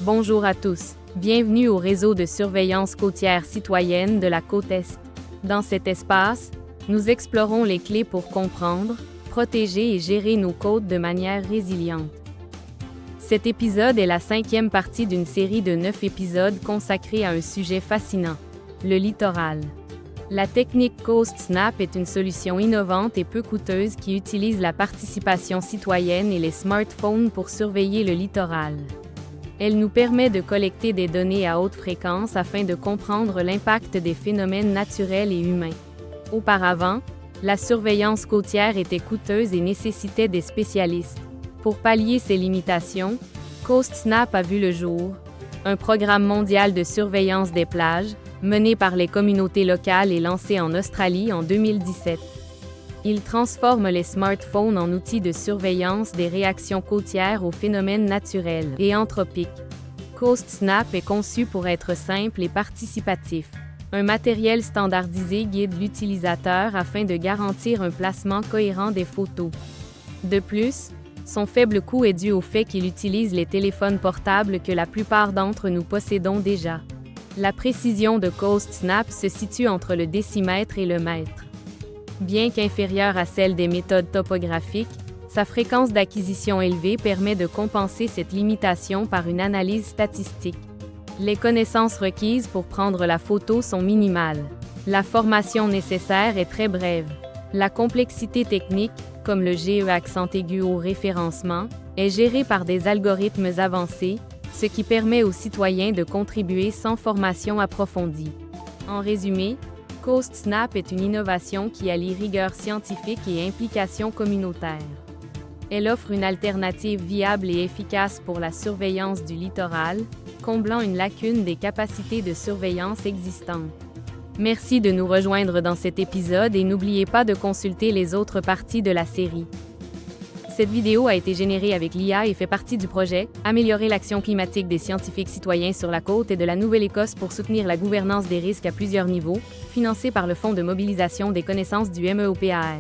Bonjour à tous. Bienvenue au réseau de surveillance côtière citoyenne de la côte Est. Dans cet espace, nous explorons les clés pour comprendre, protéger et gérer nos côtes de manière résiliente. Cet épisode est la 5e partie d'une série de 9 épisodes consacrés à un sujet fascinant, le littoral. La technique Coast Snap est une solution innovante et peu coûteuse qui utilise la participation citoyenne et les smartphones pour surveiller le littoral. Elle nous permet de collecter des données à haute fréquence afin de comprendre l'impact des phénomènes naturels et humains. Auparavant, la surveillance côtière était coûteuse et nécessitait des spécialistes. Pour pallier ces limitations, Coast Snap a vu le jour, un programme mondial de surveillance des plages, mené par les communautés locales et lancé en Australie en 2017. Il transforme les smartphones en outils de surveillance des réactions côtières aux phénomènes naturels et anthropiques. Coast Snap est conçu pour être simple et participatif. Un matériel standardisé guide l'utilisateur afin de garantir un placement cohérent des photos. De plus, son faible coût est dû au fait qu'il utilise les téléphones portables que la plupart d'entre nous possédons déjà. La précision de Coast Snap se situe entre le décimètre et le mètre. Bien qu'inférieure à celle des méthodes topographiques, sa fréquence d'acquisition élevée permet de compenser cette limitation par une analyse statistique. Les connaissances requises pour prendre la photo sont minimales. La formation nécessaire est très brève. La complexité technique, comme le GE accent aigu au référencement, est gérée par des algorithmes avancés, ce qui permet aux citoyens de contribuer sans formation approfondie. En résumé, Coast Snap est une innovation qui allie rigueur scientifique et implication communautaire. Elle offre une alternative viable et efficace pour la surveillance du littoral, comblant une lacune des capacités de surveillance existantes. Merci de nous rejoindre dans cet épisode et n'oubliez pas de consulter les autres parties de la série. Cette vidéo a été générée avec l'IA et fait partie du projet « Améliorer l'action climatique des scientifiques citoyens sur la côte et de la Nouvelle-Écosse pour soutenir la gouvernance des risques à plusieurs niveaux », financé par le Fonds de mobilisation des connaissances du MEOPAR.